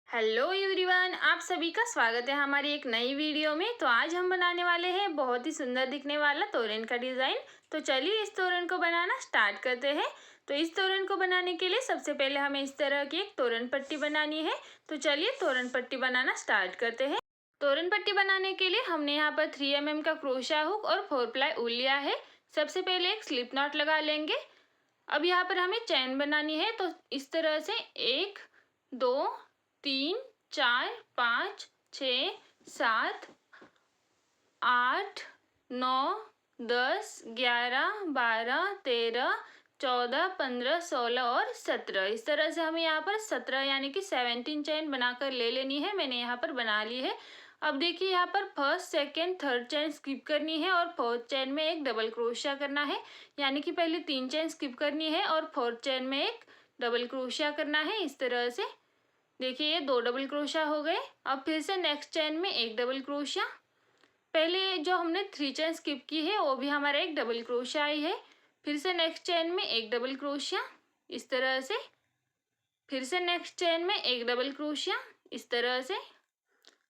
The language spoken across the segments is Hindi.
हेलो एवरीवन, आप सभी का स्वागत है हमारी एक नई वीडियो में। तो आज हम बनाने वाले हैं बहुत ही सुंदर दिखने वाला तोरण का डिज़ाइन। तो चलिए इस तोरण को बनाना स्टार्ट करते हैं। तो इस तोरण को बनाने के लिए सबसे पहले हमें इस तरह की एक तोरण पट्टी बनानी है। तो चलिए तोरण पट्टी बनाना स्टार्ट करते हैं। तोरण पट्टी बनाने के लिए हमने यहाँ पर 3 mm का क्रोशा हुक और 4 प्लाई ऊल लिया है। सबसे पहले एक स्लिप नॉट लगा लेंगे। अब यहाँ पर हमें चैन बनानी है। तो इस तरह से 1 2 3 4 5 6 7 8 9 10 11 12 13 14 15 16 और 17। इस तरह से हमें यहाँ पर 17 यानी कि 17 चैन बनाकर ले लेनी है। मैंने यहाँ पर बना ली है। अब देखिए यहाँ पर फर्स्ट सेकेंड थर्ड चैन स्किप करनी है और फोर्थ चैन में एक डबल क्रोशिया करना है। यानी कि पहले 3 चैन स्किप करनी है और फोर्थ चैन में एक डबल क्रोशिया करना है। इस तरह से देखिए ये 2 डबल क्रोशिया हो गए। अब फिर से नेक्स्ट चैन में एक डबल क्रोशिया। पहले जो हमने 3 चैन स्किप की है वो भी हमारा एक डबल क्रोशिया आई है। फिर से नेक्स्ट चैन में एक डबल क्रोशिया इस तरह से। फिर से नेक्स्ट चैन में एक डबल क्रोशिया इस तरह से।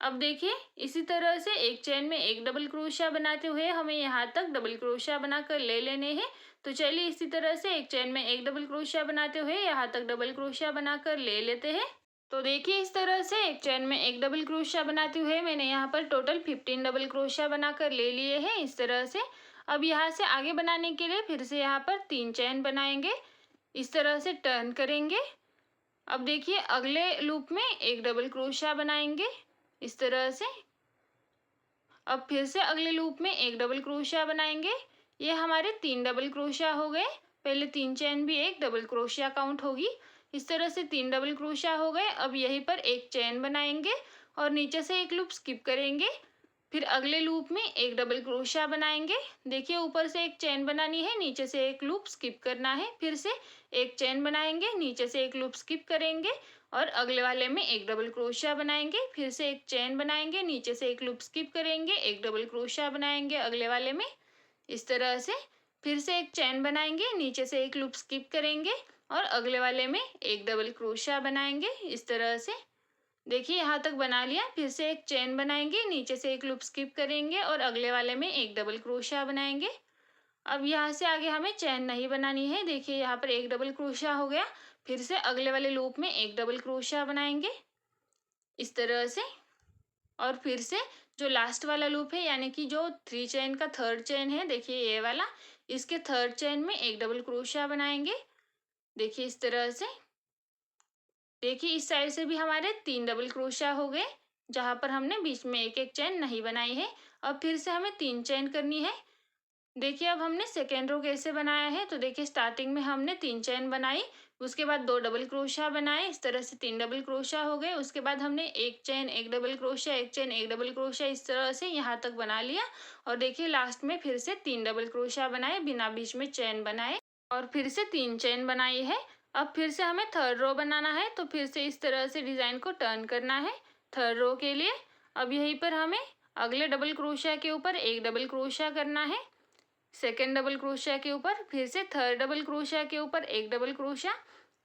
अब देखिए इसी तरह से एक चैन में एक डबल क्रोशिया बनाते हुए हमें यहाँ तक डबल क्रोशिया बनाकर ले लेने हैं। तो चलिए इसी तरह से एक चैन में एक डबल क्रोशिया बनाते हुए यहाँ तक डबल क्रोशिया बनाकर ले लेते हैं। तो देखिए इस तरह से एक चैन में एक डबल क्रोशिया बनाते हुए मैंने यहाँ पर टोटल 15 डबल क्रोशिया बनाकर ले लिए हैं इस तरह से। अब यहाँ से आगे बनाने के लिए फिर से यहाँ पर 3 चैन बनाएंगे। इस तरह से टर्न करेंगे। अब देखिए अगले लूप में एक डबल क्रोशिया बनाएंगे इस तरह से। अब फिर से अगले लूप में एक डबल क्रोशिया बनाएंगे। ये हमारे 3 डबल क्रोशिया हो गए। पहले 3 चैन भी एक डबल क्रोशिया काउंट होगी। इस तरह से 3 डबल क्रोशिया हो गए। अब यहीं पर एक चैन बनाएंगे और नीचे से एक लूप स्किप करेंगे। फिर अगले लूप में एक डबल क्रोशिया बनाएंगे। देखिए ऊपर से एक चैन बनानी है, नीचे से एक लूप स्किप करना है। फिर से एक चैन बनाएंगे, नीचे से एक लूप स्किप करेंगे और अगले वाले में एक डबल क्रोशिया बनाएंगे। फिर से एक चैन बनाएंगे, नीचे से एक लूप स्किप करेंगे, एक डबल क्रोशिया बनाएंगे अगले वाले में इस तरह से। फिर से एक चैन बनाएंगे, नीचे से एक लूप स्किप करेंगे और अगले वाले में एक डबल क्रोशिया बनाएंगे इस तरह से। देखिए यहाँ तक बना लिया। फिर से एक चैन बनाएंगे, नीचे से एक लूप स्किप करेंगे और अगले वाले में एक डबल क्रोशिया बनाएंगे। अब यहाँ से आगे हमें चैन नहीं बनानी है। देखिए यहाँ पर एक डबल क्रोशिया हो गया। फिर से अगले वाले लूप में एक डबल क्रोशिया बनाएंगे इस तरह से। और फिर से जो लास्ट वाला लूप है यानी कि जो 3 चैन का थर्ड चैन है, देखिए ये वाला, इसके थर्ड चैन में एक डबल क्रोशिया बनाएंगे। देखिए इस तरह से। देखिए इस साइड से भी हमारे 3 डबल क्रोशिया हो गए जहाँ पर हमने बीच में एक एक चैन नहीं बनाई है। अब फिर से हमें 3 चैन करनी है। देखिए अब हमने सेकेंड रो कैसे बनाया है। तो देखिए स्टार्टिंग में हमने 3 चैन बनाई, उसके बाद 2 डबल क्रोशिया बनाए। इस तरह से 3 डबल क्रोशिया हो गए। उसके बाद हमने एक चैन एक डबल क्रोशिया, एक चैन एक डबल क्रोशिया, इस तरह से यहाँ तक बना लिया। और देखिए लास्ट में फिर से 3 डबल क्रोशिया बनाए बिना बीच में चैन बनाए और फिर से 3 चैन बनाई है। अब फिर से हमें थर्ड रो बनाना है। तो फिर से इस तरह से डिज़ाइन को टर्न करना है थर्ड रो के लिए। अब यहीं पर हमें अगले डबल क्रोशिया के ऊपर एक डबल क्रोशिया करना है। सेकेंड डबल क्रोशिया के ऊपर फिर से थर्ड डबल क्रोशिया के ऊपर एक डबल क्रोशिया।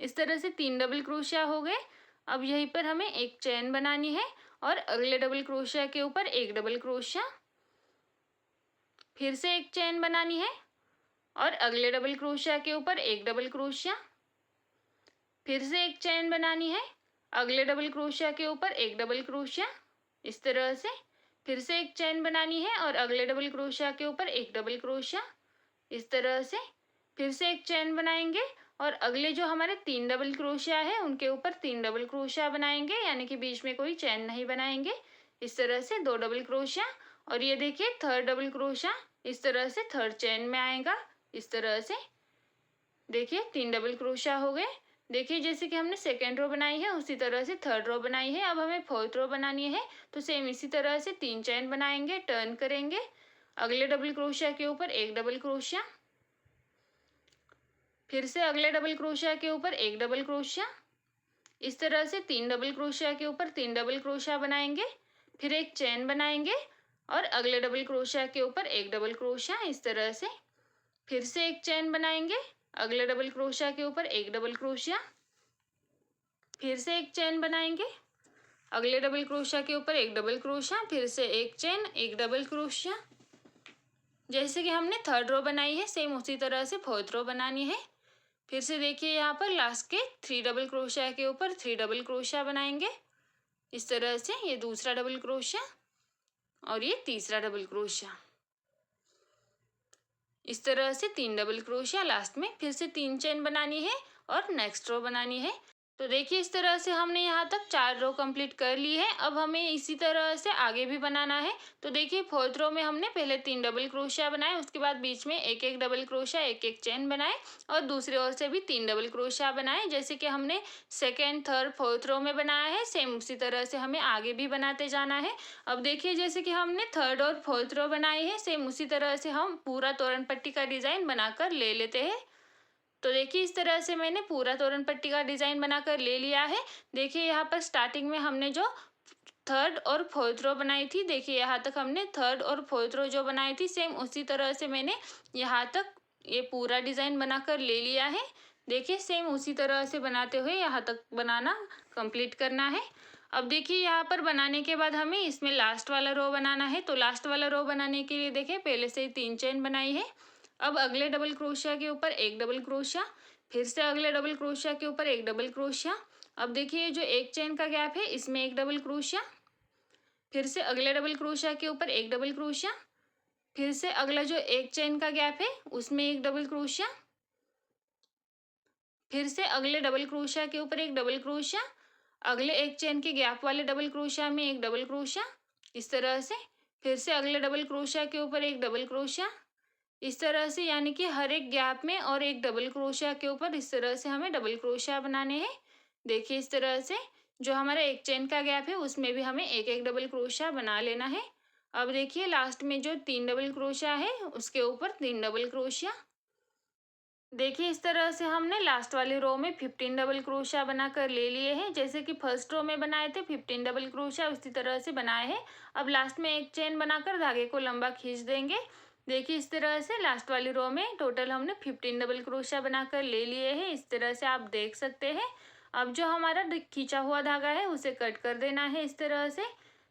इस तरह से 3 डबल क्रोशिया हो गए। अब यहीं पर हमें एक चैन बनानी है और अगले डबल क्रोशिया के ऊपर एक डबल क्रोशिया। फिर से एक चैन बनानी है और अगले डबल क्रोशिया के ऊपर एक डबल क्रोशिया। फिर से एक चैन बनानी है, अगले डबल क्रोशिया के ऊपर एक डबल क्रोशिया इस तरह से। फिर से एक चैन बनानी है और अगले डबल क्रोशिया के ऊपर एक डबल क्रोशिया इस तरह से। फिर से एक चैन बनाएंगे और अगले जो हमारे 3 डबल क्रोशिया है उनके ऊपर 3 डबल क्रोशिया बनाएंगे, यानी कि बीच में कोई चैन नहीं बनाएंगे। इस तरह से 2 डबल क्रोशिया और ये देखिए थर्ड डबल क्रोशिया इस तरह से थर्ड चैन में आएगा इस तरह से। देखिए 3 डबल क्रोशिया हो गए। देखिए जैसे कि हमने सेकेंड रो बनाई है उसी तरह से थर्ड रो बनाई है। अब हमें फोर्थ रो बनानी है। तो सेम इसी तरह से 3 चैन बनाएंगे, टर्न करेंगे, अगले डबल क्रोशिया के ऊपर एक डबल क्रोशिया, फिर से अगले डबल क्रोशिया के ऊपर एक डबल क्रोशिया। इस तरह से 3 डबल क्रोशिया के ऊपर 3 डबल क्रोशिया बनाएंगे, फिर एक चैन बनाएंगे और अगले डबल क्रोशिया के ऊपर एक डबल क्रोशिया इस तरह से। फिर से एक चैन बनाएंगे, अगले डबल क्रोशिया के ऊपर एक डबल क्रोशिया, फिर से एक चैन बनाएंगे अगले डबल क्रोशिया के ऊपर एक डबल क्रोशिया, फिर से एक चेन, एक डबल क्रोशिया। जैसे कि हमने थर्ड रो बनाई है सेम उसी तरह से फोर्थ रो बनानी है। फिर से देखिए यहाँ पर लास्ट के 3 डबल क्रोशिया के ऊपर 3 डबल क्रोशिया बनाएंगे। इस तरह से ये दूसरा डबल क्रोशिया और ये तीसरा डबल क्रोशिया। इस तरह से 3 डबल क्रोशिया लास्ट में, फिर से 3 चेन बनानी है और नेक्स्ट रो बनानी है। तो देखिए इस तरह से हमने यहाँ तक 4 रो कंप्लीट कर ली है। अब हमें इसी तरह से आगे भी बनाना है। तो देखिए फोर्थ रो में हमने पहले 3 डबल क्रोशिया बनाए, उसके बाद बीच में एक एक डबल क्रोशिया, एक एक चेन बनाए और दूसरी ओर से भी 3 डबल क्रोशिया बनाए, जैसे कि हमने सेकेंड, थर्ड, फोर्थ रो में बनाया है सेम उसी तरह से हमें आगे भी बनाते जाना है। अब देखिए जैसे कि हमने थर्ड और फोर्थ रो बनाई है सेम उसी तरह से हम पूरा तोरण पट्टी का डिज़ाइन बनाकर ले लेते हैं। तो देखिए इस तरह से मैंने पूरा तोरण पट्टी का डिज़ाइन बनाकर ले लिया है। देखिए यहाँ पर स्टार्टिंग में हमने जो थर्ड और फोर्थ रो बनाई थी, देखिए यहाँ तक हमने थर्ड और फोर्थ रो जो बनाई थी सेम उसी तरह से मैंने यहाँ तक ये पूरा डिज़ाइन बनाकर ले लिया है। देखिए सेम उसी तरह से बनाते हुए यहाँ तक बनाना कंप्लीट करना है। अब देखिए यहाँ पर बनाने के बाद हमें इसमें लास्ट वाला रो बनाना है। तो लास्ट वाला रो बनाने के लिए देखिए पहले से ही 3 चेन बनाई है। अब अगले डबल क्रोशिया के ऊपर एक डबल क्रोशिया, फिर से अगले डबल क्रोशिया के ऊपर एक डबल क्रोशिया। अब देखिए जो एक चेन का गैप है इसमें एक डबल क्रोशिया, फिर से अगले डबल क्रोशिया के ऊपर एक डबल क्रोशिया, फिर से अगला जो एक चेन का गैप है उसमें एक डबल क्रोशिया, फिर से अगले डबल क्रोशिया के ऊपर एक डबल क्रोशिया, अगले एक चेन के गैप वाले डबल क्रोशिया में एक डबल क्रोशिया, इस तरह से, फिर से अगले डबल क्रोशिया के ऊपर एक डबल क्रोशिया, इस तरह से, यानी कि हर एक गैप में और एक डबल क्रोशिया के ऊपर इस तरह से हमें डबल क्रोशिया बनाने हैं। देखिए इस तरह से जो हमारा एक चेन का गैप है उसमें भी हमें एक एक डबल क्रोशिया बना लेना है। अब देखिए लास्ट में जो 3 डबल क्रोशिया है उसके ऊपर 3 डबल क्रोशिया। देखिए इस तरह से हमने लास्ट वाली रो में 15 डबल क्रोशिया बनाकर ले लिए हैं, जैसे कि फर्स्ट रो में बनाए थे 15 डबल क्रोशिया उसी तरह से बनाए हैं। अब लास्ट में एक चेन बनाकर धागे को लंबा खींच देंगे। देखिए इस तरह से लास्ट वाली रो में टोटल हमने 15 डबल क्रोशिया बनाकर ले लिए हैं, इस तरह से आप देख सकते हैं। अब जो हमारा खींचा हुआ धागा है उसे कट कर देना है इस तरह से।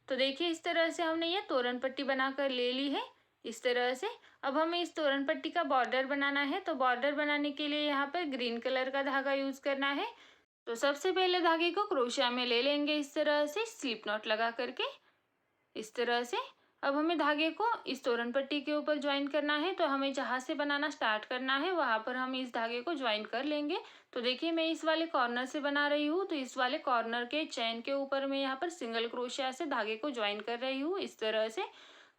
तो देखिए इस तरह से हमने ये तोरण पट्टी बनाकर ले ली है इस तरह से। अब हमें इस तोरण पट्टी का बॉर्डर बनाना है। तो बॉर्डर बनाने के लिए यहाँ पर ग्रीन कलर का धागा यूज करना है। तो सबसे पहले धागे को क्रोशिया में ले लेंगे इस तरह से स्लिप नॉट लगा करके, इस तरह से। अब हमें धागे को इस तोरण पट्टी के ऊपर ज्वाइन करना है। तो हमें जहाँ से बनाना स्टार्ट करना है वहाँ पर हम इस धागे को ज्वाइन कर लेंगे। तो देखिए मैं इस वाले कॉर्नर से बना रही हूँ, तो इस वाले कॉर्नर के चैन के ऊपर मैं यहाँ पर सिंगल क्रोशिया से धागे को ज्वाइन कर रही हूँ इस तरह से।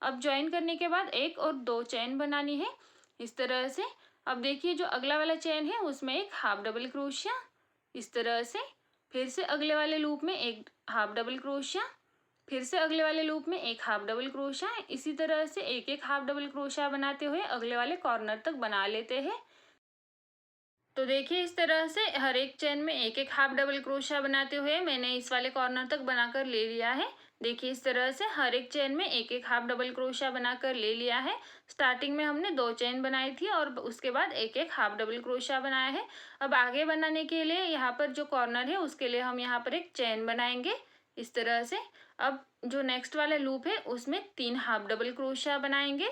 अब ज्वाइन करने के बाद एक और दो चैन बनानी है इस तरह से। अब देखिए जो अगला वाला चैन है उसमें एक हाफ डबल क्रोशिया इस तरह से, फिर से अगले वाले लूप में एक हाफ डबल क्रोशिया, फिर से अगले वाले लूप में एक हाफ डबल क्रोशिया। इसी तरह से एक एक हाफ डबल क्रोशिया बनाते हुए अगले वाले कॉर्नर तक बना लेते हैं। तो देखिए इस तरह से हर एक चेन में एक एक हाफ डबल क्रोशिया बनाते हुए मैंने इस वाले कॉर्नर तक बनाकर ले लिया है। देखिए इस तरह से हर एक चेन में एक एक हाफ डबल क्रोशिया बनाकर ले लिया है। स्टार्टिंग में हमने 2 चेन बनाई थी और उसके बाद एक एक हाफ डबल क्रोशिया बनाया है। अब आगे बनाने के लिए यहाँ पर जो कॉर्नर है उसके लिए हम यहाँ पर एक चेन बनाएंगे इस तरह से। अब जो नेक्स्ट वाला लूप है उसमें 3 हाफ डबल क्रोशिया बनाएंगे।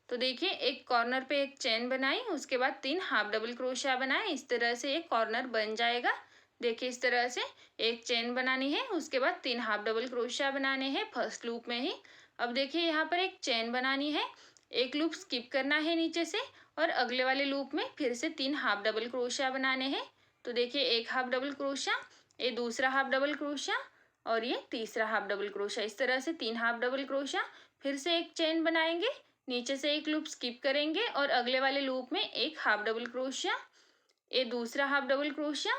तो देखिए एक कॉर्नर पे एक चेन बनाई, उसके बाद 3 हाफ डबल क्रोशिया बनाए, इस तरह से एक कॉर्नर बन जाएगा। देखिए इस तरह से एक चेन बनानी है, उसके बाद 3 हाफ डबल क्रोशिया बनाने हैं फर्स्ट लूप में ही। अब देखिए यहाँ पर एक चेन बनानी है, एक लूप स्किप करना है नीचे से और अगले वाले लूप में फिर से 3 हाफ डबल क्रोशिया बनाने हैं। तो देखिए एक हाफ डबल क्रोशिया, ये दूसरा हाफ डबल क्रोशिया और ये तीसरा हाफ डबल क्रोशिया, इस तरह से 3 हाफ डबल क्रोशिया। फिर से एक चेन बनाएंगे, नीचे से एक लूप स्किप करेंगे और अगले वाले लूप में एक हाफ डबल क्रोशिया, ये दूसरा हाफ डबल क्रोशिया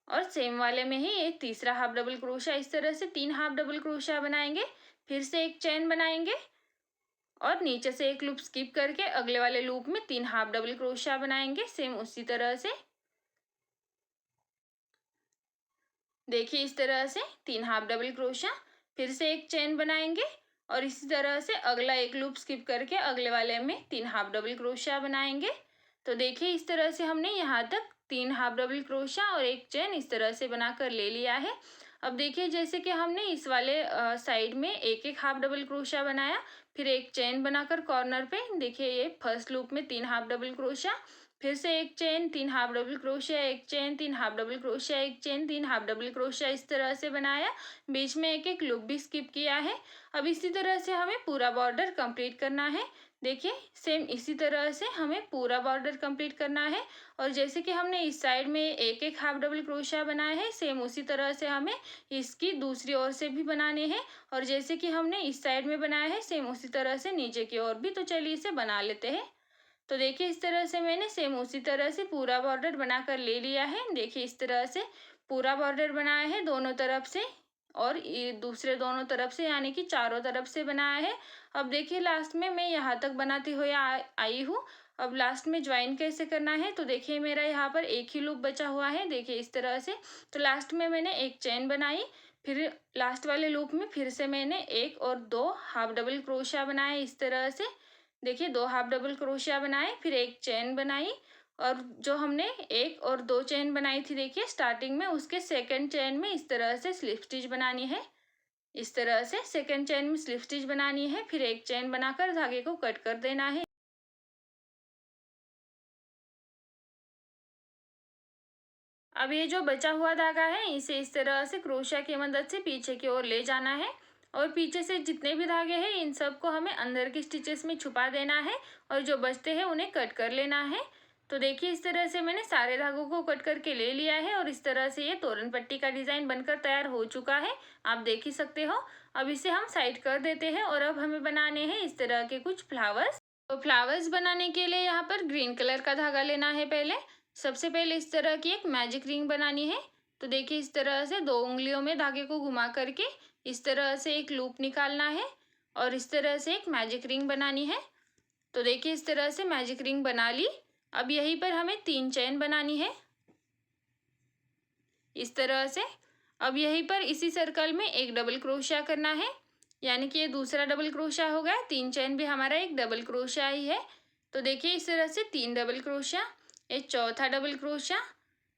और सेम वाले में ही एक तीसरा हाफ डबल क्रोशिया, इस तरह से 3 हाफ डबल क्रोशिया बनाएंगे। फिर से एक चेन बनाएंगे और नीचे से एक लूप स्किप करके अगले वाले लूप में 3 हाफ डबल क्रोशिया बनाएंगे सेम उसी तरह से। देखिए इस तरह से 3 हाफ डबल क्रोशिया, फिर से एक चेन बनाएंगे और इसी तरह से अगला एक लूप स्किप करके अगले वाले में 3 हाफ डबल क्रोशिया बनाएंगे। तो देखिए इस तरह से हमने यहाँ तक 3 हाफ डबल क्रोशिया और एक चेन इस तरह से बनाकर ले लिया है। अब देखिए जैसे कि हमने इस वाले साइड में एक एक हाफ डबल क्रोशिया बनाया, फिर एक चेन बनाकर कॉर्नर पे देखिए ये फर्स्ट लूप में 3 हाफ डबल क्रोशिया, फिर से एक चेन, 3 हाफ डबल क्रोशिया, एक चेन, 3 हाफ डबल क्रोशिया, एक चेन, 3 हाफ डबल क्रोशिया, इस तरह से बनाया। बीच में एक एक लूप भी स्किप किया है। अब इसी तरह से हमें पूरा बॉर्डर कंप्लीट करना है। देखिए सेम इसी तरह से हमें पूरा बॉर्डर कंप्लीट करना है। और जैसे कि हमने इस साइड में एक एक हाफ डबल क्रोशिया बनाया है, सेम उसी तरह से हमें इसकी दूसरी ओर से भी बनाने हैं। और जैसे कि हमने इस साइड में बनाया है, सेम उसी तरह से नीचे की ओर भी। तो चलिए इसे बना लेते हैं। तो देखिए इस तरह से मैंने सेम उसी तरह से पूरा बॉर्डर बनाकर ले लिया है। देखिए इस तरह से पूरा बॉर्डर बनाया है दोनों तरफ से, और ये दूसरे दोनों तरफ से, यानी कि चारों तरफ से बनाया है। अब देखिए लास्ट में मैं यहाँ तक बनाती हुई आई हूँ। अब लास्ट में ज्वाइन कैसे करना है, तो देखिए मेरा यहाँ पर एक ही लूप बचा हुआ है। देखिए इस तरह से, तो लास्ट में मैंने एक चेन बनाई, फिर लास्ट वाले लूप में फिर से मैंने एक और दो हाफ डबल क्रोशिया बनाए इस तरह से। देखिए 2 हाफ डबल क्रोशिया बनाए, फिर एक चेन बनाई, और जो हमने एक और दो चेन बनाई थी देखिए स्टार्टिंग में, उसके सेकंड चेन में इस तरह से स्लिप स्टिच बनानी है। इस तरह से सेकंड चेन में स्लिप स्टिच बनानी है, फिर एक चेन बनाकर धागे को कट कर देना है। अब ये जो बचा हुआ धागा है, इसे इस तरह से क्रोशिया की मदद से पीछे की ओर ले जाना है, और पीछे से जितने भी धागे हैं इन सबको हमें अंदर के स्टिचेस में छुपा देना है, और जो बचते हैं उन्हें कट कर लेना है। तो देखिए इस तरह से मैंने सारे धागों को कट करके ले लिया है, और इस तरह से ये तोरण पट्टी का डिज़ाइन बनकर तैयार हो चुका है। आप देख ही सकते हो। अब इसे हम साइड कर देते हैं, और अब हमें बनाने हैं इस तरह के कुछ फ्लावर्स। तो फ्लावर्स बनाने के लिए यहाँ पर ग्रीन कलर का धागा लेना है। पहले सबसे पहले इस तरह की एक मैजिक रिंग बनानी है। तो देखिए इस तरह से 2 उंगलियों में धागे को घुमा करके इस तरह से एक लूप निकालना है, और इस तरह से एक मैजिक रिंग बनानी है। तो देखिए इस तरह से मैजिक रिंग बना ली। अब यहीं पर हमें 3 चेन बनानी है इस तरह से। अब यहीं पर इसी सर्कल में एक डबल क्रोशिया करना है, यानी कि ये दूसरा डबल क्रोशिया हो गया। 3 चेन भी हमारा एक डबल क्रोशिया ही है। तो देखिए इस तरह से 3 डबल क्रोशिया, एक चौथा डबल क्रोशिया।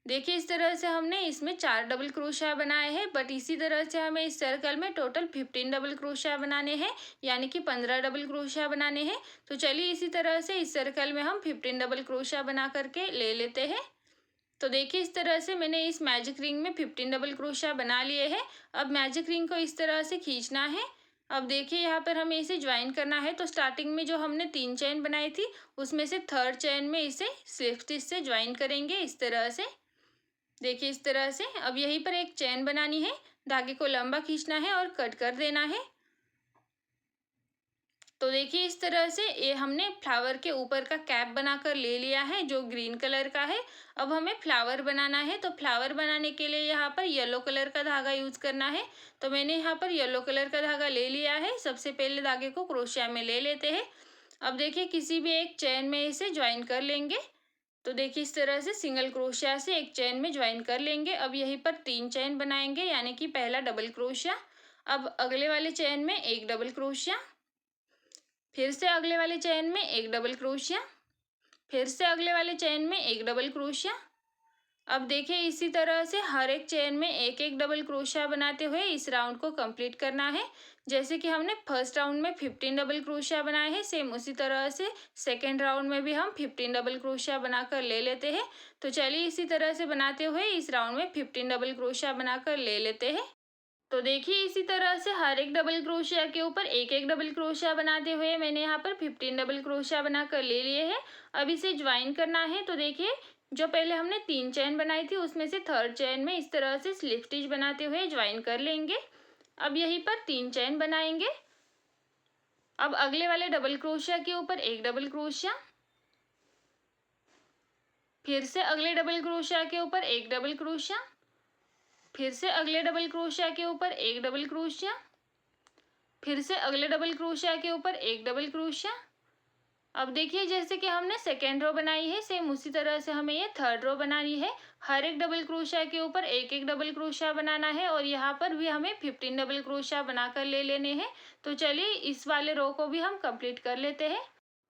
देखिए इस तरह से हमने इसमें 4 डबल क्रोशिया बनाए हैं, बट इसी तरह से हमें इस सर्कल में टोटल 15 डबल क्रोशिया बनाने हैं, यानी कि 15 डबल क्रोशिया बनाने हैं। तो चलिए इसी तरह से इस सर्कल में हम 15 डबल क्रोशिया बना करके ले लेते हैं। तो देखिए इस तरह से मैंने इस मैजिक रिंग में 15 डबल क्रोशिया बना लिए हैं। अब मैजिक रिंग को इस तरह से खींचना है। अब देखिए यहाँ पर हमें इसे ज्वाइन करना है। तो स्टार्टिंग में जो हमने 3 चेन बनाई थी, उसमें से थर्ड चेन में इसे स्लिप स्टिच से ज्वाइन करेंगे इस तरह से। देखिए इस तरह से। अब यहीं पर एक चेन बनानी है, धागे को लंबा खींचना है और कट कर देना है। तो देखिए इस तरह से ये हमने फ्लावर के ऊपर का कैप बनाकर ले लिया है, जो ग्रीन कलर का है। अब हमें फ्लावर बनाना है। तो फ्लावर बनाने के लिए यहाँ पर येलो कलर का धागा यूज करना है। तो मैंने यहाँ पर येलो कलर का धागा ले लिया है। सबसे पहले धागे को क्रोशिया में ले लेते हैं। अब देखिए किसी भी एक चेन में इसे ज्वाइन कर लेंगे। तो देखिए इस तरह से सिंगल क्रोशिया से एक चेन में ज्वाइन कर लेंगे। अब यहीं पर 3 चेन बनाएंगे, यानी कि पहला डबल क्रोशिया। अब अगले वाले चेन में एक डबल क्रोशिया, फिर से अगले वाले चेन में एक डबल क्रोशिया, फिर से अगले वाले चेन में एक डबल क्रोशिया। अब देखिए इसी तरह से हर एक चेन में एक एक डबल क्रोशिया बनाते हुए इस राउंड को कंप्लीट करना है। जैसे कि हमने फर्स्ट राउंड में 15 डबल क्रोशिया बनाए हैं, सेम उसी तरह से सेकेंड राउंड में भी हम 15 डबल क्रोशिया बनाकर ले लेते हैं। तो चलिए इसी तरह से बनाते हुए इस राउंड में 15 डबल क्रोशिया बनाकर ले लेते हैं। तो देखिए इसी तरह से हर एक डबल क्रोशिया के ऊपर एक एक डबल क्रोशिया बनाते हुए मैंने यहाँ पर 15 डबल क्रोशिया बनाकर ले लिए हैं। अब इसे ज्वाइन करना है। तो देखिए जो पहले हमने 3 चेन बनाई थी, उसमें से थर्ड चेन में इस तरह से स्लिप स्टिच बनाते हुए ज्वाइन कर लेंगे। अब यहीं पर 3 चेन बनाएंगे। अब अगले वाले डबल क्रोशिया के ऊपर एक डबल क्रोशिया, फिर से अगले डबल क्रोशिया के ऊपर एक डबल क्रोशिया, फिर से अगले डबल क्रोशिया के ऊपर एक डबल क्रोशिया, फिर से अगले डबल क्रोशिया के ऊपर एक डबल क्रोशिया। अब देखिए जैसे कि हमने सेकेंड रो बनाई है, सेम उसी तरह से हमें ये थर्ड रो बनानी है। हर एक डबल क्रोशिया के ऊपर एक एक डबल क्रोशिया बनाना है, और यहाँ पर भी हमें 15 डबल क्रोशिया बनाकर ले लेने हैं। तो चलिए इस वाले रो को भी हम कंप्लीट कर लेते हैं।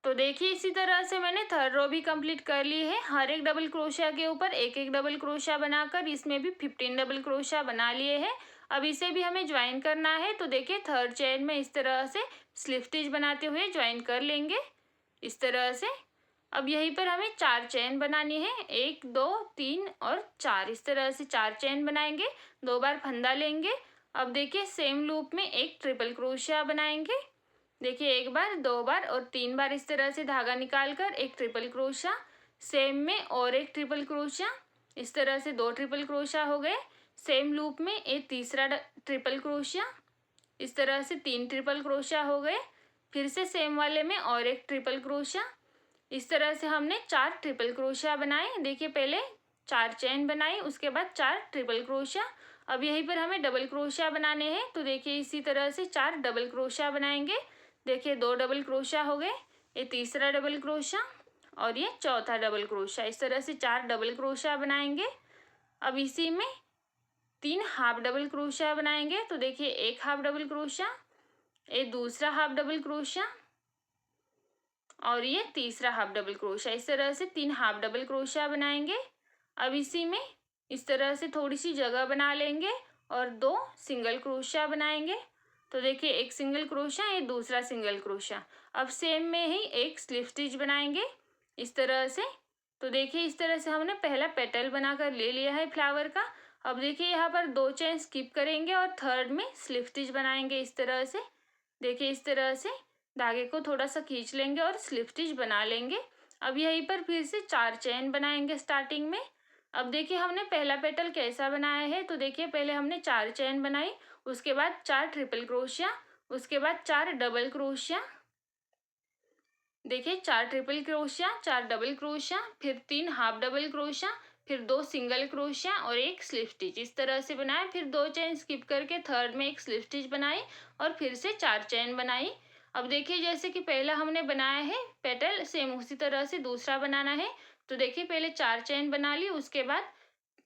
तो देखिए इसी तरह से मैंने थर्ड रो भी कंप्लीट कर ली है। हर एक डबल क्रोशिया के ऊपर एक एक डबल क्रोशिया बनाकर इसमें भी 15 डबल क्रोशिया बना लिए हैं। अब इसे भी हमें ज्वाइन करना है, तो देखिए थर्ड चेन में इस तरह से स्लिप स्टिच बनाते हुए ज्वाइन कर लेंगे इस तरह से। अब यहीं पर हमें 4 चेन बनानी है, 1 2 3 और 4, इस तरह से 4 चेन बनाएंगे। 2 बार फंदा लेंगे। अब देखिए सेम लूप में एक ट्रिपल क्रोशिया बनाएंगे। देखिए 1 बार, 2 बार और 3 बार इस तरह से धागा निकालकर एक ट्रिपल क्रोशिया, सेम में और एक ट्रिपल क्रोशिया, इस तरह से 2 ट्रिपल क्रोशिया हो गए। सेम लूप में एक तीसरा ट्रिपल क्रोशिया, इस तरह से 3 ट्रिपल क्रोशिया हो गए। फिर से सेम वाले में और एक ट्रिपल क्रोशिया, इस तरह से हमने 4 ट्रिपल क्रोशिया बनाए। देखिए पहले 4 चेन बनाई, उसके बाद 4 ट्रिपल क्रोशिया। अब यहीं पर हमें डबल क्रोशिया बनाने हैं, तो देखिए इसी तरह से 4 डबल क्रोशिया बनाएंगे। देखिए 2 डबल क्रोशिया हो गए, ये तीसरा डबल क्रोशिया और ये चौथा डबल क्रोशिया, इस तरह से 4 डबल क्रोशिया बनाएंगे। अब इसी में 3 हाफ डबल क्रोशिया बनाएंगे, तो देखिए एक हाफ डबल क्रोशिया, एक दूसरा हाफ डबल क्रोशिया और ये तीसरा हाफ डबल क्रोशिया, इस तरह से 3 हाफ डबल क्रोशिया बनाएंगे। अब इसी में इस तरह से थोड़ी सी जगह बना लेंगे और 2 सिंगल क्रोशिया बनाएंगे, तो देखिए एक सिंगल क्रोशिया, ये दूसरा सिंगल क्रोशिया। अब सेम में ही एक स्लिप स्टिच बनाएंगे इस तरह से। तो देखिए इस तरह से हमने पहला पेटल बनाकर ले लिया है फ्लावर का। अब देखिए यहाँ पर 2 चेन स्किप करेंगे और थर्ड में स्लिप स्टिच बनाएंगे इस तरह से। देखिए इस तरह से धागे को थोड़ा सा खींच लेंगे और स्लिप स्टिच बना लेंगे। अब यहीं पर फिर से 4 चेन बनाएंगे स्टार्टिंग में। अब देखिए हमने पहला पेटल कैसा बनाया है, तो देखिए पहले हमने 4 चेन बनाई, उसके बाद 4 ट्रिपल क्रोशिया, उसके बाद 4 डबल क्रोशिया, देखिए 4 ट्रिपल क्रोशिया, 4 डबल क्रोशिया, फिर 3 हाफ डबल क्रोशिया, फिर 2 सिंगल क्रोशिया और एक स्लिप स्टिच, इस तरह से बनाए। फिर 2 चेन स्किप करके थर्ड में एक स्लिप स्टिच बनाई और फिर से 4 चेन बनाई। अब देखिए जैसे कि पहला हमने बनाया है पेटल, सेम उसी तरह से दूसरा बनाना है। तो देखिए पहले 4 चेन बना ली, उसके बाद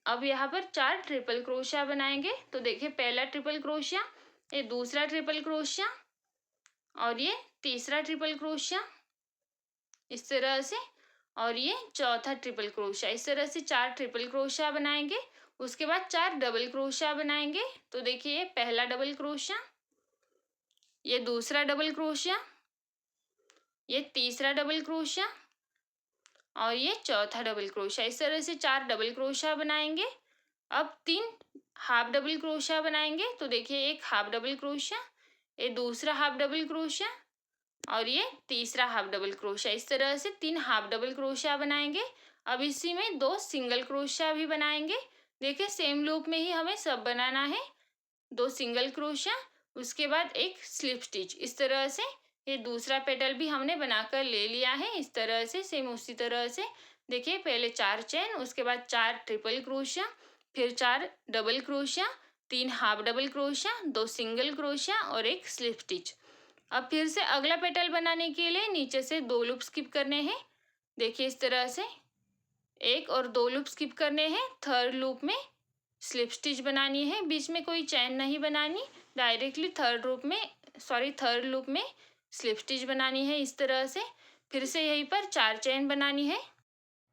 अब यहाँ पर 4 ट्रिपल क्रोशिया बनाएंगे। तो देखिए पहला ट्रिपल क्रोशिया, ये दूसरा ट्रिपल क्रोशिया और ये तीसरा ट्रिपल क्रोशिया इस तरह से, और ये चौथा ट्रिपल क्रोशिया, इस तरह से 4 ट्रिपल क्रोशिया बनाएंगे। उसके बाद 4 डबल क्रोशिया बनाएंगे। तो देखिए ये पहला डबल क्रोशिया, ये दूसरा डबल क्रोशिया, ये तीसरा डबल क्रोशिया और ये चौथा डबल क्रोशिया, इस तरह से 4 डबल क्रोशिया बनाएंगे। अब 3 हाफ डबल क्रोशिया बनाएंगे। तो देखिए एक हाफ डबल क्रोशिया, ये दूसरा हाफ डबल क्रोशिया और ये तीसरा हाफ डबल क्रोशिया, इस तरह से 3 हाफ डबल क्रोशिया बनाएंगे। अब इसी में 2 सिंगल क्रोशिया भी बनाएंगे। देखिए सेम लूप में ही हमें सब बनाना है। 2 सिंगल क्रोशिया, उसके बाद एक स्लिप स्टिच, इस तरह से ये दूसरा पेटल भी हमने बनाकर ले लिया है इस तरह से, सेम उसी तरह से। देखिए पहले 4 चेन, उसके बाद 4 ट्रिपल क्रोशिया, फिर 4 double crochet, 3 half double crochet, 2 single crochet और एक स्लिप स्टिच। अब फिर से अगला पेटल बनाने के लिए नीचे से 2 लूप स्किप करने हैं। देखिए इस तरह से 1 और 2 लूप स्किप करने हैं। थर्ड लूप में स्लिप स्टिच बनानी है, बीच में कोई चैन नहीं बनानी, डायरेक्टली थर्ड लूप में स्लिप स्टिच बनानी है इस तरह से। फिर से यहीं पर 4 चैन बनानी है।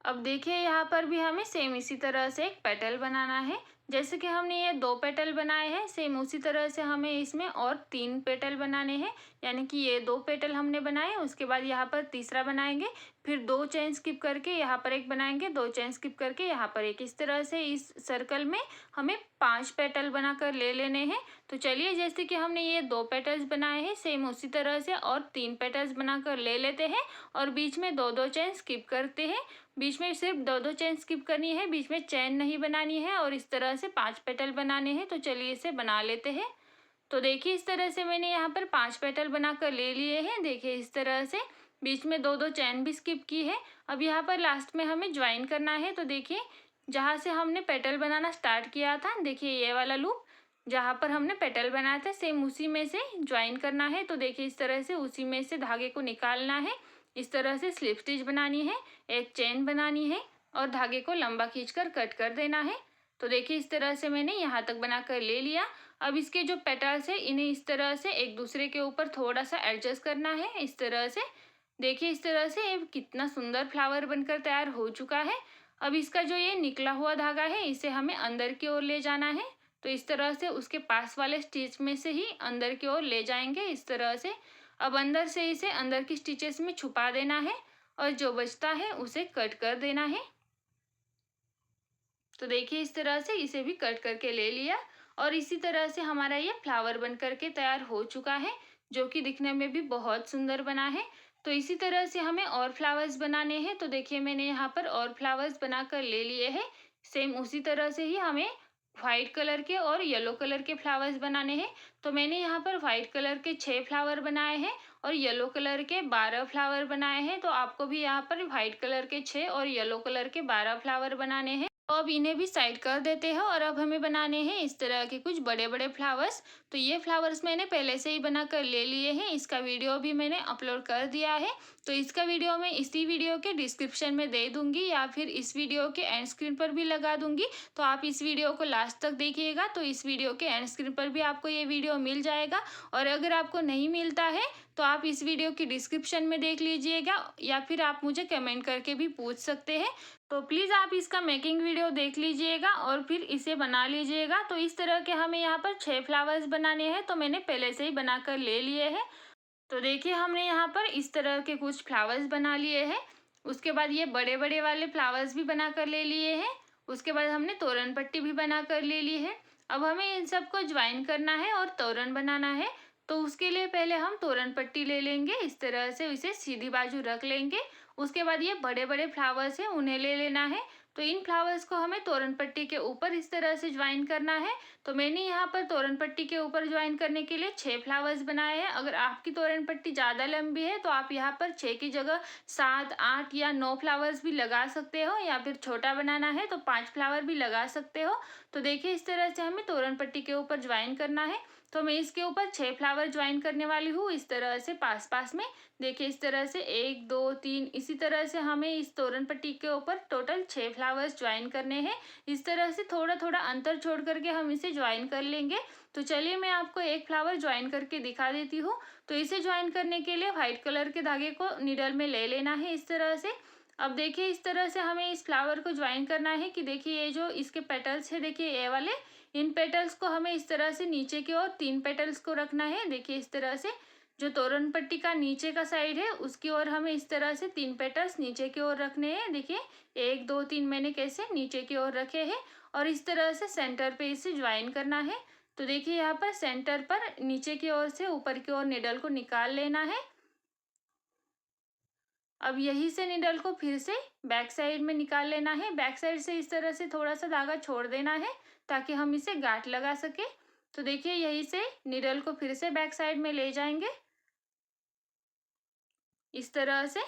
अब देखिए यहाँ पर भी हमें सेम इसी तरह से एक पेटल बनाना है। जैसे कि हमने ये 2 पेटल बनाए हैं, सेम उसी तरह से हमें इसमें और 3 पेटल बनाने हैं। यानी कि ये 2 पेटल हमने बनाए, उसके बाद यहाँ पर तीसरा बनाएंगे, फिर 2 चेन स्किप करके यहाँ पर एक बनाएंगे, 2 चेन स्किप करके यहाँ पर एक, इस तरह से इस सर्कल में हमें 5 पेटल बनाकर ले लेने हैं। तो चलिए जैसे कि हमने ये 2 पेटल्स बनाए हैं, सेम उसी तरह से और 3 पेटल्स बनाकर ले लेते हैं और बीच में 2-2 चेन स्किप करते हैं। बीच में सिर्फ 2-2 चेन स्किप करनी है, बीच में चेन नहीं बनानी है और इस तरह से 5 पेटल बनाने हैं। तो चलिए इसे बना लेते हैं। तो देखिए इस तरह से मैंने यहाँ पर 5 पेटल बनाकर ले लिए हैं। देखिए इस तरह से बीच में 2-2 चेन भी स्किप की है। अब यहाँ पर लास्ट में हमें ज्वाइन करना है। तो देखिए जहाँ से हमने पेटल बनाना स्टार्ट किया था, देखिए ये वाला लूप जहाँ पर हमने पेटल बनाया था, सेम उसी में से ज्वाइन करना है। तो देखिए इस तरह से उसी में से धागे को निकालना है, इस तरह से स्लिप स्टिच बनानी है, एक चेन बनानी है और धागे को लंबा खींचकर कट कर देना है। तो देखिए इस तरह से मैंने यहाँ तक बनाकर ले लिया। अब इसके जो पेटल्स है इन्हें इस तरह से एक दूसरे के ऊपर थोड़ा सा एडजस्ट करना है इस तरह से। देखिए इस तरह से ये कितना सुंदर फ्लावर बनकर तैयार हो चुका है। अब इसका जो ये निकला हुआ धागा है इसे हमें अंदर की ओर ले जाना है। तो इस तरह से उसके पास वाले स्टिच में से ही अंदर की ओर ले जाएंगे इस तरह से। अब अंदर से इसे अंदर की स्टिचेस में छुपा देना है और जो बचता है उसे कट कर देना है। तो देखिए इस तरह से इसे भी कट करके ले लिया और इसी तरह से हमारा ये फ्लावर बन करके तैयार हो चुका है, जो कि दिखने में भी बहुत सुंदर बना है। तो इसी तरह से हमें और फ्लावर्स बनाने हैं। तो देखिए मैंने यहाँ पर और फ्लावर्स बनाकर ले लिए हैं। सेम उसी तरह से ही हमें व्हाइट कलर के और येलो कलर के फ्लावर्स बनाने हैं। तो मैंने यहाँ पर व्हाइट कलर के 6 फ्लावर बनाए हैं और येलो कलर के 12 फ्लावर बनाए हैं। तो आपको भी यहाँ पर व्हाइट कलर के 6 और येलो कलर के 12 फ्लावर बनाने हैं। तो अब इन्हें भी साइड कर देते हैं और अब हमें बनाने हैं इस तरह के कुछ बड़े बड़े फ्लावर्स। तो ये फ्लावर्स मैंने पहले से ही बनाकर ले लिए हैं, इसका वीडियो भी मैंने अपलोड कर दिया है। तो इसका वीडियो मैं इसी वीडियो के डिस्क्रिप्शन में दे दूंगी या फिर इस वीडियो के एंड स्क्रीन पर भी लगा दूंगी। तो आप इस वीडियो को लास्ट तक देखिएगा, तो इस वीडियो के एंड स्क्रीन पर भी आपको ये वीडियो मिल जाएगा। और अगर आपको नहीं मिलता है तो आप इस वीडियो की डिस्क्रिप्शन में देख लीजिएगा या फिर आप मुझे कमेंट करके भी पूछ सकते हैं। तो प्लीज़ आप इसका मेकिंग वीडियो देख लीजिएगा और फिर इसे बना लीजिएगा। तो इस तरह के हमें यहाँ पर 6 फ्लावर्स बनाने हैं, तो मैंने पहले से ही बनाकर ले लिए हैं। तो देखिए हमने यहाँ पर इस तरह के कुछ फ्लावर्स बना लिए हैं। उसके बाद ये बड़े बड़े वाले फ्लावर्स भी बना कर ले लिए हैं। उसके बाद हमने तोरण पट्टी भी बना कर ले ली है। अब हमें इन सबको ज्वाइन करना है और तोरण बनाना है। तो उसके लिए पहले हम तोरण पट्टी ले लेंगे, इस तरह से इसे सीधी बाजू रख लेंगे। उसके बाद ये बड़े बड़े फ्लावर्स हैं उन्हें ले लेना है। तो इन फ्लावर्स को हमें तोरण पट्टी के ऊपर इस तरह से ज्वाइन करना है। तो मैंने यहाँ पर तोरण पट्टी के ऊपर ज्वाइन करने के लिए 6 फ्लावर्स बनाए हैं। अगर आपकी तोरण पट्टी ज़्यादा लंबी है तो आप यहाँ पर 6 की जगह 7, 8 या 9 फ्लावर्स भी लगा सकते हो, या फिर छोटा बनाना है तो 5 फ्लावर भी लगा सकते हो। तो देखिए इस तरह से हमें तोरण पट्टी के ऊपर ज्वाइन करना है। तो मैं इसके ऊपर 6 फ्लावर ज्वाइन करने वाली हूँ, इस तरह से पास पास में। देखिए इस तरह से 1, 2, 3, इसी तरह से हमें इस तोरण पट्टी के ऊपर टोटल 6 फ्लावर्स ज्वाइन करने हैं। इस तरह से थोड़ा थोड़ा अंतर छोड़ करके हम इसे ज्वाइन कर लेंगे। तो चलिए मैं आपको एक फ्लावर ज्वाइन करके दिखा देती हूँ। तो इसे ज्वाइन करने के लिए व्हाइट कलर के धागे को नीडल में ले लेना है इस तरह से। अब देखिए इस तरह से हमें इस फ्लावर को ज्वाइन करना है कि देखिए ये जो इसके पेटल्स है, देखिए ये वाले, इन पेटल्स को हमें इस तरह से नीचे की ओर 3 पेटल्स को रखना है। देखिए इस तरह से जो तोरण पट्टी का नीचे का साइड है उसकी ओर हमें इस तरह से 3 पेटल्स नीचे की ओर रखने हैं। देखिए 1, 2, 3 मैंने कैसे नीचे की ओर रखे हैं और इस तरह से सेंटर पे इसे ज्वाइन करना है। तो देखिए यहाँ पर सेंटर पर नीचे की ओर से ऊपर की ओर निडल को निकाल लेना है। अब यहीं से निडल को फिर से बैक साइड में निकाल लेना है। बैक साइड से इस तरह से थोड़ा सा धागा छोड़ देना है ताकि हम इसे गांठ लगा सके। तो देखिए यहीं से निडल को फिर से बैक साइड में ले जाएंगे इस तरह से।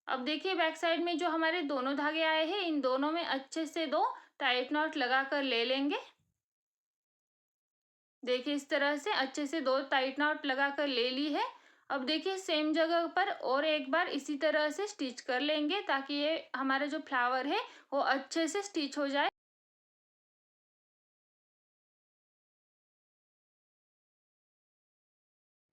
अब देखिए बैक साइड में जो हमारे दोनों धागे आए हैं, इन दोनों में अच्छे से 2 टाइट नॉट लगा कर ले लेंगे। देखिए इस तरह से अच्छे से 2 टाइट नॉट लगा कर ले ली है। अब देखिए सेम जगह पर और एक बार इसी तरह से स्टिच कर लेंगे ताकि ये हमारा जो फ्लावर है वो अच्छे से स्टिच हो जाए।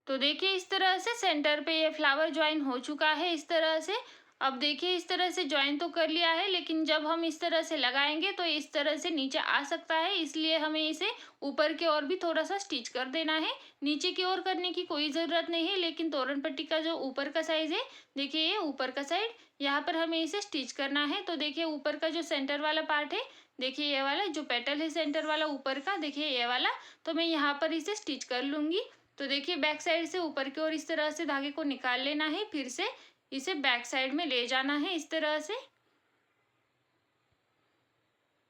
तो देखिए इस तरह से सेंटर पे ये फ्लावर ज्वाइन हो चुका है इस तरह से। अब देखिए इस तरह से ज्वाइन तो कर लिया है, लेकिन जब हम इस तरह से लगाएंगे तो इस तरह से नीचे आ सकता है, इसलिए हमें इसे ऊपर की ओर भी थोड़ा सा स्टिच कर देना है। नीचे की ओर करने की कोई ज़रूरत नहीं है, लेकिन तोरण पट्टी का जो ऊपर का साइज है, देखिए ये ऊपर का साइड, यहाँ पर हमें इसे स्टिच करना है। तो देखिए ऊपर का जो सेंटर वाला पार्ट है, देखिए ये वाला जो पेटल है सेंटर वाला ऊपर का, देखिए ये वाला, तो मैं यहाँ पर इसे स्टिच कर लूँगी। तो देखिए बैक साइड से ऊपर की ओर इस तरह से धागे को निकाल लेना है, फिर से इसे बैक साइड में ले जाना है इस तरह से।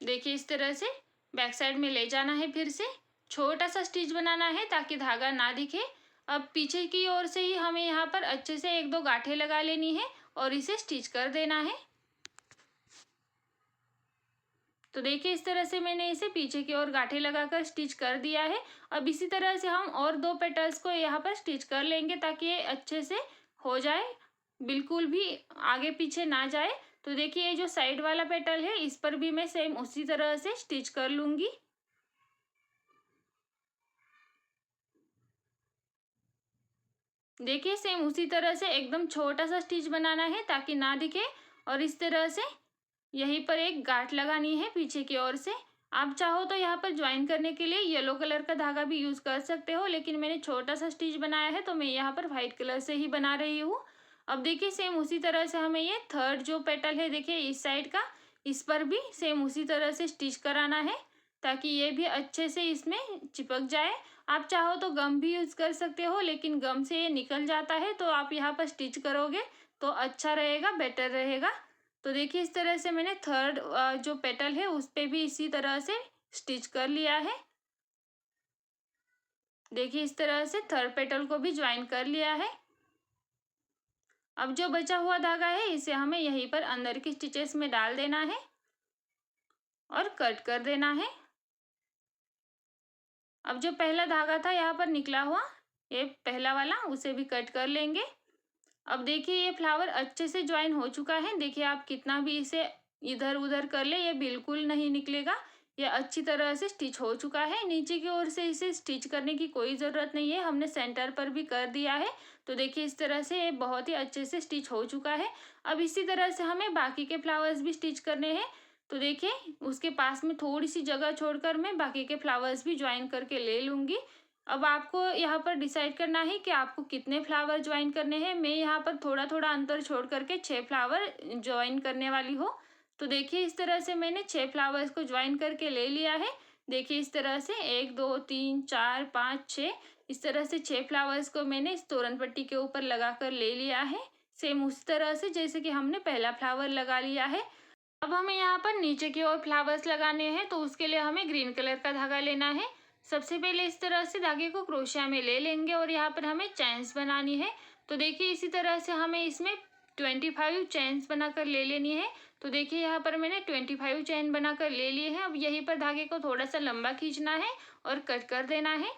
देखिए इस तरह से बैक साइड में ले जाना है, फिर से छोटा सा स्टिच बनाना है ताकि धागा ना दिखे। अब पीछे की ओर से ही हमें यहाँ पर अच्छे से 1-2 गांठें लगा लेनी है और इसे स्टिच कर देना है। तो देखिए इस तरह से मैंने इसे पीछे की ओर गांठें लगाकर स्टिच कर दिया है। अब इसी तरह से हम और 2 पेटल्स को यहाँ पर स्टिच कर लेंगे ताकि ये अच्छे से हो जाए, बिल्कुल भी आगे पीछे ना जाए। तो देखिए ये जो साइड वाला पेटल है इस पर भी मैं सेम उसी तरह से स्टिच कर लूँगी। देखिए सेम उसी तरह से एकदम छोटा सा स्टिच बनाना है ताकि ना दिखे, और इस तरह से यहीं पर एक गांठ लगानी है पीछे की ओर से। आप चाहो तो यहाँ पर ज्वाइन करने के लिए येलो कलर का धागा भी यूज़ कर सकते हो, लेकिन मैंने छोटा सा स्टिच बनाया है तो मैं यहाँ पर वाइट कलर से ही बना रही हूँ। अब देखिए सेम उसी तरह से हमें ये थर्ड जो पेटल है देखिए इस साइड का, इस पर भी सेम उसी तरह से स्टिच कराना है ताकि ये भी अच्छे से इसमें चिपक जाए। आप चाहो तो गम भी यूज़ कर सकते हो, लेकिन गम से ये निकल जाता है तो आप यहाँ पर स्टिच करोगे तो अच्छा रहेगा, बेटर रहेगा। तो देखिए इस तरह से मैंने थर्ड जो पेटल है उस पे भी इसी तरह से स्टिच कर लिया है। देखिए इस तरह से थर्ड पेटल को भी ज्वाइन कर लिया है। अब जो बचा हुआ धागा है इसे हमें यहीं पर अंदर की स्टिचेस में डाल देना है और कट कर देना है। अब जो पहला धागा था यहाँ पर निकला हुआ, ये पहला वाला, उसे भी कट कर लेंगे। अब देखिए ये फ्लावर अच्छे से ज्वाइन हो चुका है। देखिए आप कितना भी इसे इधर उधर कर ले ये बिल्कुल नहीं निकलेगा। ये अच्छी तरह से स्टिच हो चुका है। नीचे की ओर से इसे स्टिच करने की कोई ज़रूरत नहीं है, हमने सेंटर पर भी कर दिया है। तो देखिए इस तरह से ये बहुत ही अच्छे से स्टिच हो चुका है। अब इसी तरह से हमें बाकी के फ्लावर्स भी स्टिच करने हैं। तो देखिए उसके पास में थोड़ी सी जगह छोड़कर मैं बाकी के फ्लावर्स भी ज्वाइन करके ले लूँगी। अब आपको यहाँ पर डिसाइड करना है कि आपको कितने फ्लावर ज्वाइन करने हैं। मैं यहाँ पर थोड़ा थोड़ा अंतर छोड़ करके 6 फ्लावर ज्वाइन करने वाली हूँ। तो देखिए इस तरह से मैंने 6 फ्लावर्स को ज्वाइन करके ले लिया है। देखिए इस तरह से 1 2 3 4 5 6, इस तरह से 6 फ्लावर्स को मैंने इस तोरण पट्टी के ऊपर लगा कर ले लिया है। सेम उस तरह से जैसे कि हमने पहला फ्लावर लगा लिया है। अब हमें यहाँ पर नीचे की ओर फ्लावर्स लगाने हैं तो उसके लिए हमें ग्रीन कलर का धागा लेना है। सबसे पहले इस तरह से धागे को क्रोशिया में ले लेंगे और यहाँ पर हमें चैन्स बनानी है। तो देखिए इसी तरह से हमें इसमें 25 चैन्स बनाकर ले लेनी है। तो देखिए यहाँ पर मैंने 25 चैन बनाकर ले लिए हैं। अब यहीं पर धागे को थोड़ा सा लंबा खींचना है और कट कर देना है।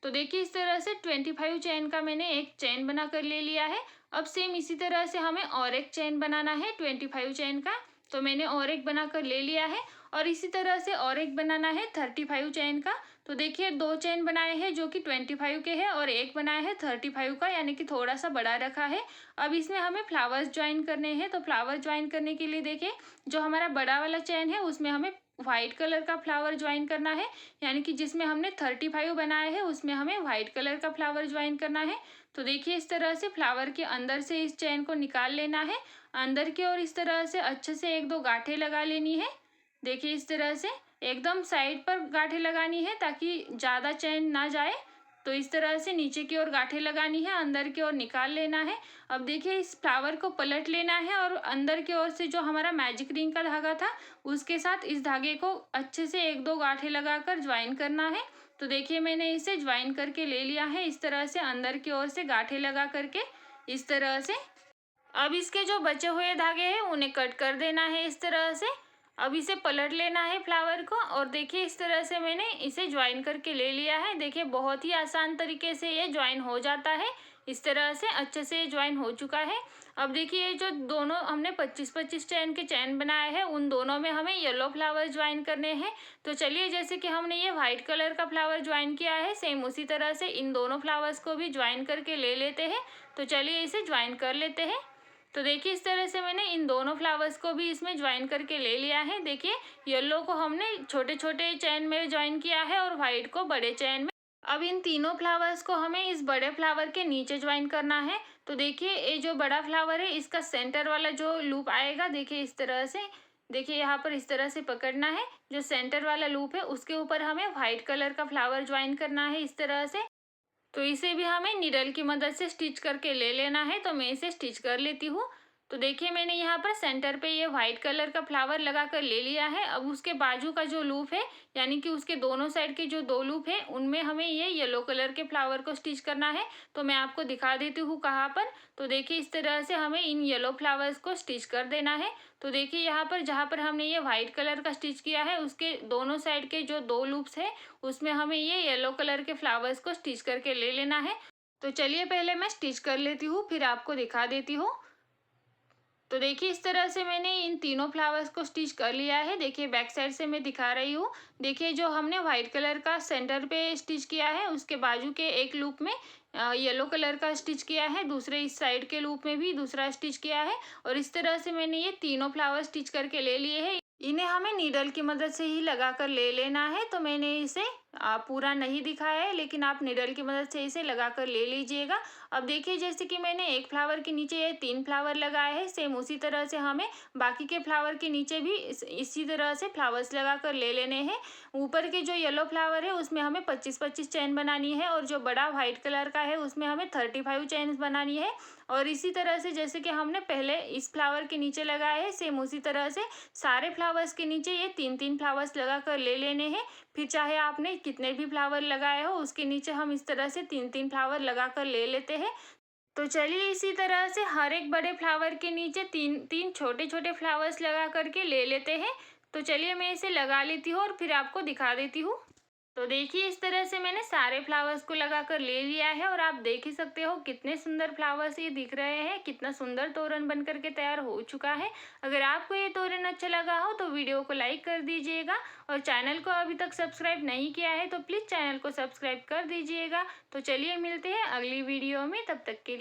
तो देखिए इस तरह से 25 चैन का मैंने एक चैन बनाकर ले लिया है। अब सेम इसी तरह से हमें और एक चैन बनाना है 25 चैन का। तो मैंने और एक बनाकर ले लिया है और इसी तरह से और एक बनाना है 35 चैन का। तो देखिए 2 चैन बनाए हैं जो कि 25 के हैं और एक बनाया है 35 का, यानी कि थोड़ा सा बड़ा रखा है। अब इसमें हमें फ्लावर्स ज्वाइन करने हैं। तो फ्लावर ज्वाइन करने के लिए देखिए जो हमारा बड़ा वाला चैन है उसमें हमें व्हाइट कलर का फ्लावर ज्वाइन करना है, यानी कि जिसमें हमने 35 बनाया है उसमें हमें व्हाइट कलर का फ्लावर ज्वाइन करना है। तो देखिए इस तरह से फ्लावर के अंदर से इस चैन को निकाल लेना है अंदर की ओर। इस तरह से अच्छे से 1 2 गांठें लगा लेनी है। देखिए इस तरह से एकदम साइड पर गांठें लगानी है ताकि ज़्यादा चैन ना जाए। तो इस तरह से नीचे की ओर गांठें लगानी है, अंदर की ओर निकाल लेना है। अब देखिए इस फ्लावर को पलट लेना है और अंदर की ओर से जो हमारा मैजिक रिंग का धागा था उसके साथ इस धागे को अच्छे से 1 2 गांठें लगाकर ज्वाइन करना है। तो देखिए मैंने इसे ज्वाइन करके ले लिया है इस तरह से अंदर की ओर से गांठें लगा करके इस तरह से। अब इसके जो बचे हुए धागे हैं उन्हें कट कर देना है इस तरह से। अब इसे पलट लेना है फ्लावर को और देखिए इस तरह से मैंने इसे ज्वाइन करके ले लिया है। देखिए बहुत ही आसान तरीके से ये ज्वाइन हो जाता है। इस तरह से अच्छे से ज्वाइन हो चुका है। अब देखिए ये जो दोनों हमने 25-25 चैन के चैन बनाए हैं उन दोनों में हमें येलो फ्लावर ज्वाइन करने हैं। तो चलिए जैसे कि हमने ये वाइट कलर का फ्लावर ज्वाइन किया है सेम उसी तरह से इन दोनों फ्लावर्स को भी ज्वाइन करके ले लेते हैं। तो चलिए इसे ज्वाइन कर लेते हैं। तो देखिए इस तरह से मैंने इन दोनों फ्लावर्स को भी इसमें ज्वाइन करके ले लिया है। देखिए येलो को हमने छोटे छोटे चैन में ज्वाइन किया है और वाइट को बड़े चैन में। अब इन तीनों फ्लावर्स को हमें इस बड़े फ्लावर के नीचे ज्वाइन करना है। तो देखिए ये जो बड़ा फ्लावर है इसका सेंटर वाला जो लूप आएगा देखिए इस तरह से, देखिए यहाँ पर इस तरह से पकड़ना है। जो सेंटर वाला लूप है उसके ऊपर हमें व्हाइट कलर का फ्लावर ज्वाइन करना है इस तरह से। तो इसे भी हमें निडल की मदद से स्टिच करके ले लेना है। तो मैं इसे स्टिच कर लेती हूँ। तो देखिए मैंने यहाँ पर सेंटर पे ये वाइट कलर का फ्लावर लगा कर ले लिया है। अब उसके बाजू का जो लूप है यानी कि उसके दोनों साइड के जो 2 लूप है उनमें हमें ये येलो कलर के फ्लावर को स्टिच करना है। तो मैं आपको दिखा देती हूँ कहाँ पर। तो देखिए इस तरह से हमें इन येलो फ्लावर्स को स्टिच कर देना है। तो देखिए यहाँ पर जहाँ पर हमने ये वाइट कलर का स्टिच किया है उसके दोनों साइड के जो 2 लूप्स है उसमें हमें ये येलो कलर के फ्लावर्स को स्टिच करके ले लेना है। तो चलिए पहले मैं स्टिच कर लेती हूँ फिर आपको दिखा देती हूँ। तो देखिए इस तरह से मैंने इन तीनों फ्लावर्स को स्टिच कर लिया है। देखिए बैक साइड से मैं दिखा रही हूँ। देखिए जो हमने वाइट कलर का सेंटर पे स्टिच किया है उसके बाजू के एक लूप में येलो कलर का स्टिच किया है, दूसरे इस साइड के लूप में भी दूसरा स्टिच किया है और इस तरह से मैंने ये तीनों फ्लावर स्टिच करके ले लिए हैं। इन्हें हमें नीडल की मदद से ही लगा कर ले लेना है। तो मैंने इसे पूरा नहीं दिखाया है, लेकिन आप नीडल की मदद से इसे लगा कर ले लीजिएगा। अब देखिए, जैसे कि मैंने एक फ्लावर के नीचे ये 3 फ्लावर लगाए हैं, सेम उसी तरह से हमें बाकी के फ्लावर के नीचे भी इसी तरह से फ्लावर्स लगा कर ले लेने हैं। ऊपर के जो येलो फ्लावर है उसमें हमें 25-25 चेन बनानी है, और जो बड़ा व्हाइट कलर का है उसमें हमें 35 चेन्स बनानी है। और इसी तरह से जैसे कि हमने पहले इस फ्लावर के नीचे लगाए हैं, सेम उसी तरह से सारे फ्लावर्स के नीचे ये 3-3 फ्लावर्स लगा कर ले लेने हैं। फिर चाहे आपने कितने भी फ्लावर लगाए हो, उसके नीचे हम इस तरह से 3-3 फ्लावर लगा कर ले लेते हैं। तो चलिए, इसी तरह से हर एक बड़े फ्लावर के नीचे 3-3 छोटे-छोटे फ्लावर्स लगा करके ले लेते हैं। तो चलिए, मैं इसे लगा लेती हूँ और फिर आपको दिखा देती हूँ। तो देखिए, इस तरह से मैंने सारे फ्लावर्स को लगा कर ले लिया है, और आप देख ही सकते हो कितने सुंदर फ्लावर्स ये दिख रहे हैं, कितना सुंदर तोरण बन करके तैयार हो चुका है। अगर आपको ये तोरण अच्छा लगा हो तो वीडियो को लाइक कर दीजिएगा, और चैनल को अभी तक सब्सक्राइब नहीं किया है तो प्लीज़ चैनल को सब्सक्राइब कर दीजिएगा। तो चलिए, मिलते हैं अगली वीडियो में, तब तक के लिए।